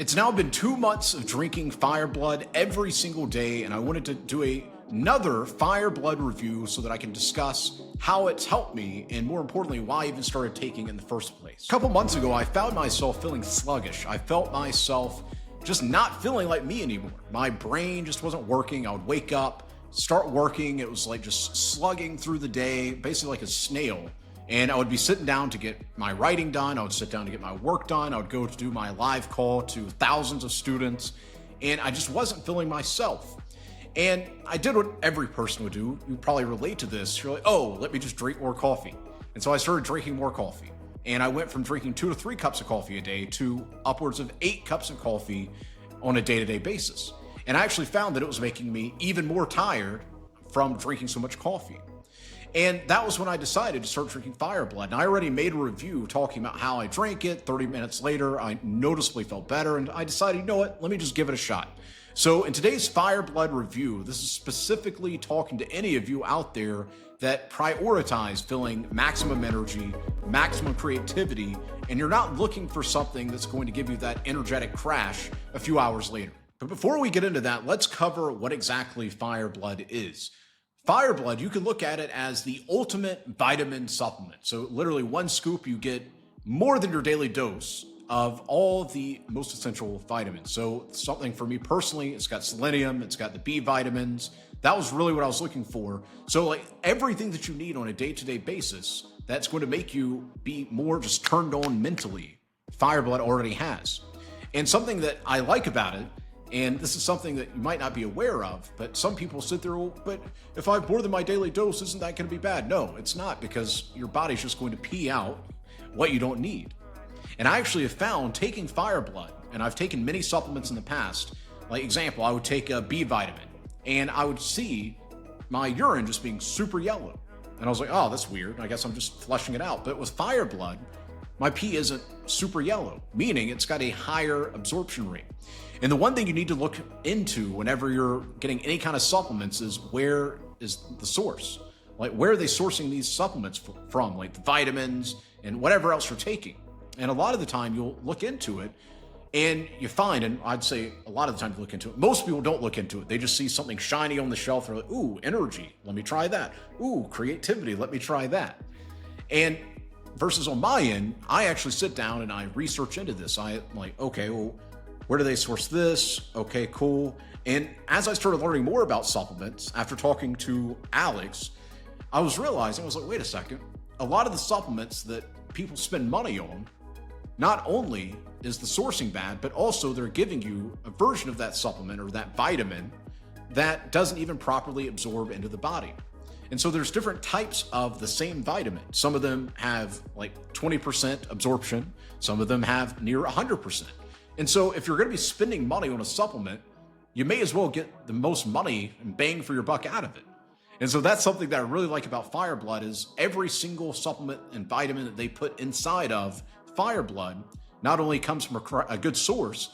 It's now been 2 months of drinking FireBlood every single day, and I wanted to do another FireBlood review so that I can discuss how it's helped me, and more importantly, why I even started taking it in the first place. A couple months ago, I found myself feeling sluggish. I felt myself just not feeling like me anymore. My brain just wasn't working. I would wake up, start working. It was like just slugging through the day, basically like a snail. And I would be sitting down to get my writing done. I would sit down to get my work done. I would go to do my live call to thousands of students. And I just wasn't feeling myself. And I did what every person would do. You probably relate to this. You're like, oh, let me just drink more coffee. And so I started drinking more coffee. And I went from drinking 2 to 3 cups of coffee a day to upwards of 8 cups of coffee on a day-to-day basis. And I actually found that it was making me even more tired from drinking so much coffee. And that was when I decided to start drinking FireBlood. And I already made a review talking about how I drank it. 30 minutes later, I noticeably felt better. And I decided, you know what, let me just give it a shot. So in today's FireBlood review, this is specifically talking to any of you out there that prioritize feeling maximum energy, maximum creativity, and you're not looking for something that's going to give you that energetic crash a few hours later. But before we get into that, let's cover what exactly FireBlood is. FireBlood, you can look at it as the ultimate vitamin supplement. So literally 1 scoop, you get more than your daily dose of all the most essential vitamins. So something for me personally, it's got selenium, it's got the B vitamins. That was really what I was looking for. So like everything that you need on a day-to-day basis, that's going to make you be more just turned on mentally, FireBlood already has. And something that I like about it, and this is something that you might not be aware of, but some people sit there, well, but if I have more than my daily dose, isn't that going to be bad? No, it's not, because your body's just going to pee out what you don't need. And I actually have found taking FireBlood, and I've taken many supplements in the past, like example, I would take a B vitamin, and I would see my urine just being super yellow. And I was like, oh, that's weird. I guess I'm just flushing it out. But with FireBlood, my pee isn't super yellow, meaning it's got a higher absorption rate. And the one thing you need to look into whenever you're getting any kind of supplements is where is the source? Like, where are they sourcing these supplements from? Like the vitamins and whatever else you're taking. And a lot of the time you'll look into it and you find, and I'd say a lot of the time you look into it, most people don't look into it. They just see something shiny on the shelf. They're like, ooh, energy, let me try that. Ooh, creativity, let me try that. And versus on my end, I actually sit down and I research into this. I'm like, okay, well, where do they source this? Okay, cool. And as I started learning more about supplements, after talking to Alex, I was realizing, I was like, wait a second. A lot of the supplements that people spend money on, not only is the sourcing bad, but also they're giving you a version of that supplement or that vitamin that doesn't even properly absorb into the body. And so there's different types of the same vitamin. Some of them have like 20% absorption. Some of them have near 100%. And so if you're going to be spending money on a supplement, you may as well get the most money and bang for your buck out of it. And so that's something that I really like about FireBlood is every single supplement and vitamin that they put inside of FireBlood not only comes from a good source,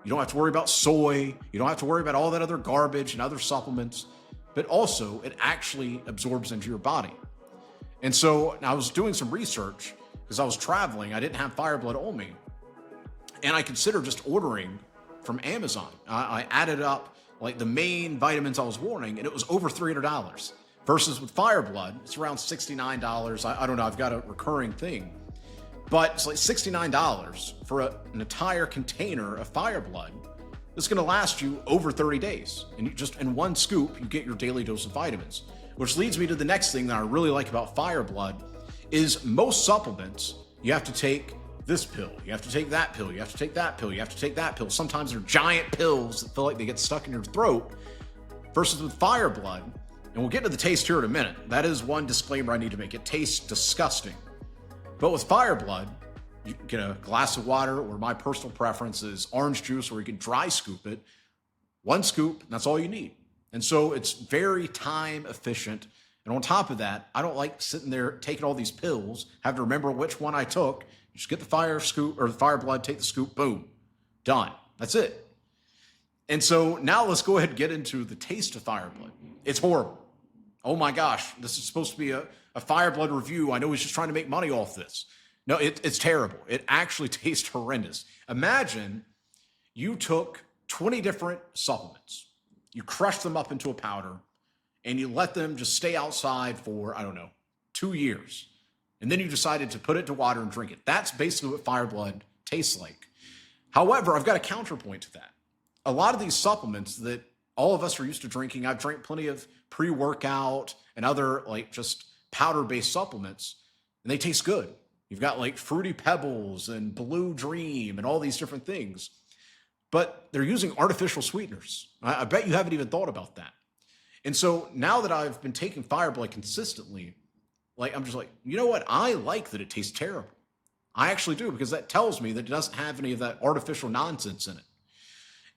you don't have to worry about soy, you don't have to worry about all that other garbage and other supplements, but also it actually absorbs into your body. And so I was doing some research because I was traveling, I didn't have FireBlood on me. And I considered just ordering from Amazon. I added up like the main vitamins I was wanting, and it was over $300. Versus with FireBlood, it's around $69. I don't know, I've got a recurring thing. But it's like $69 for an entire container of FireBlood. It's gonna last you over 30 days. And you just in 1 scoop, you get your daily dose of vitamins. Which leads me to the next thing that I really like about FireBlood is most supplements, you have to take this pill, you have to take that pill, you have to take that pill, you have to take that pill. Sometimes they're giant pills that feel like they get stuck in your throat. Versus with FireBlood, and we'll get to the taste here in a minute. That is one disclaimer I need to make. It tastes disgusting. But with FireBlood, you can get a glass of water, or my personal preference is orange juice, or you can dry scoop it. 1 scoop, and that's all you need. And so it's very time efficient. And on top of that, I don't like sitting there taking all these pills, have to remember which one I took. Just get the FireBlood, take the scoop, boom, done. That's it. And so now let's go ahead and get into the taste of FireBlood. It's horrible. Oh my gosh, this is supposed to be a FireBlood review. I know he's just trying to make money off this. No, it's terrible. It actually tastes horrendous. Imagine you took 20 different supplements, you crushed them up into a powder, and you let them just stay outside for, I don't know, 2 years. And then you decided to put it to water and drink it. That's basically what FireBlood tastes like. However, I've got a counterpoint to that. A lot of these supplements that all of us are used to drinking, I've drank plenty of pre-workout and other like just powder-based supplements, and they taste good. You've got like Fruity Pebbles and Blue Dream and all these different things, but they're using artificial sweeteners. I bet you haven't even thought about that. And so now that I've been taking FireBlood consistently, like I'm just like, you know what? I like that it tastes terrible. I actually do, because that tells me that it doesn't have any of that artificial nonsense in it.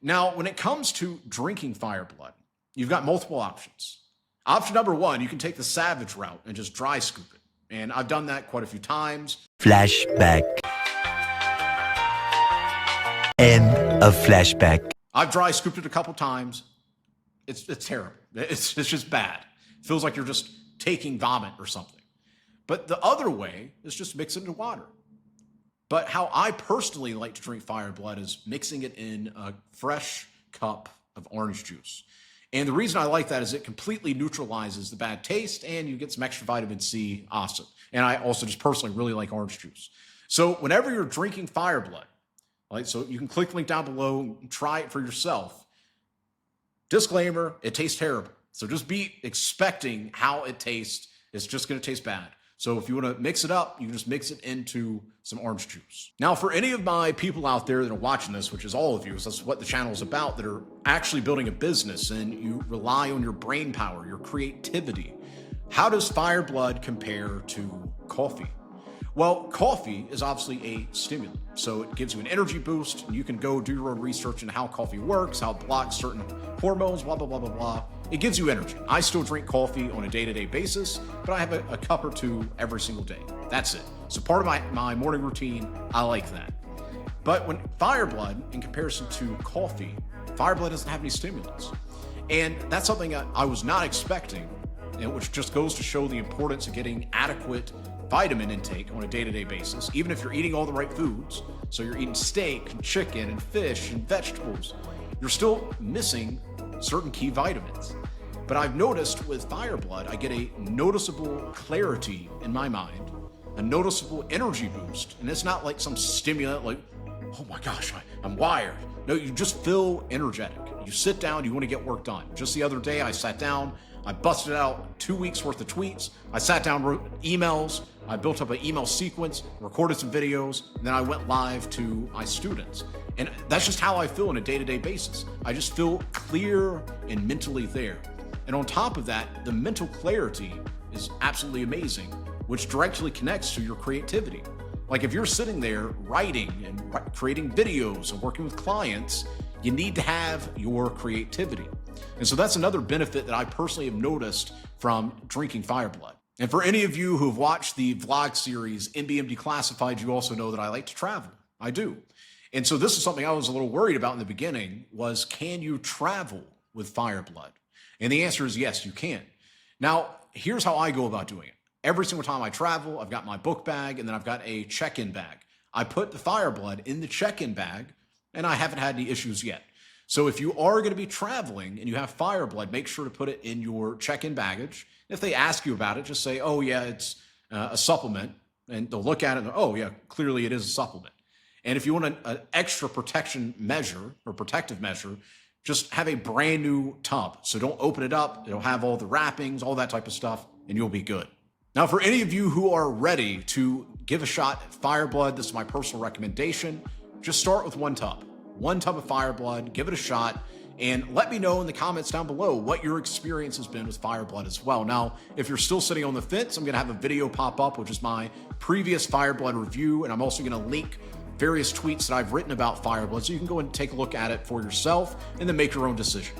Now, when it comes to drinking FireBlood, you've got multiple options. Option number one, you can take the savage route and just dry scoop it. And I've done that quite a few times. Flashback. End of flashback. I've dry scooped it a couple times. It's terrible. It's just bad. It feels like you're just taking vomit or something. But the other way is just mix it into water. But how I personally like to drink FireBlood is mixing it in a fresh cup of orange juice. And the reason I like that is it completely neutralizes the bad taste and you get some extra vitamin C. Awesome. And I also just personally really like orange juice. So whenever you're drinking FireBlood, like, so you can click the link down below and try it for yourself. Disclaimer, it tastes terrible. So just be expecting how it tastes. It's just going to taste bad. So if you want to mix it up, you can just mix it into some orange juice. Now, for any of my people out there that are watching this, which is all of you, because that's what the channel is about, that are actually building a business and you rely on your brain power, your creativity, how does FireBlood compare to coffee? Well, coffee is obviously a stimulant, so it gives you an energy boost, and you can go do your own research into how coffee works, how it blocks certain hormones, blah, blah, blah, blah, blah. It gives you energy. I still drink coffee on a day-to-day basis, but I have a cup or two every single day. That's it. So part of my morning routine, I like that. But when FireBlood, in comparison to coffee, FireBlood doesn't have any stimulants. And that's something I was not expecting, which just goes to show the importance of getting adequate vitamin intake on a day-to-day basis, even if you're eating all the right foods. So you're eating steak and chicken and fish and vegetables, you're still missing certain key vitamins. But I've noticed with FireBlood, I get a noticeable clarity in my mind, a noticeable energy boost. And it's not like some stimulant like, oh my gosh, I'm wired. No, you just feel energetic. You sit down, you want to get work done. Just the other day, I sat down, I busted out 2 weeks worth of tweets. I sat down, wrote emails. I built up an email sequence, recorded some videos, and then I went live to my students. And that's just how I feel on a day-to-day basis. I just feel clear and mentally there. And on top of that, the mental clarity is absolutely amazing, which directly connects to your creativity. Like if you're sitting there writing and creating videos and working with clients, you need to have your creativity. And so that's another benefit that I personally have noticed from drinking FireBlood. And for any of you who have watched the vlog series MBM Declassified, you also know that I like to travel. I do. And so this is something I was a little worried about in the beginning was, can you travel with FireBlood? And the answer is yes, you can. Now, here's how I go about doing it. Every single time I travel, I've got my book bag and then I've got a check-in bag. I put the FireBlood in the check-in bag and I haven't had any issues yet. So if you are going to be traveling and you have FireBlood, make sure to put it in your check-in baggage. If they ask you about it, just say, oh yeah, it's a supplement. And they'll look at it and, oh yeah, clearly it is a supplement. And if you want an extra protection measure or protective measure, just have a brand new tub. So don't open it up. It'll have all the wrappings, all that type of stuff, and you'll be good. Now, for any of you who are ready to give a shot at FireBlood, this is my personal recommendation. Just start with one tub of FireBlood, give it a shot, and let me know in the comments down below what your experience has been with FireBlood as well. Now, if you're still sitting on the fence, I'm gonna have a video pop up, which is my previous FireBlood review, and I'm also gonna link various tweets that I've written about FireBlood, so you can go and take a look at it for yourself and then make your own decision.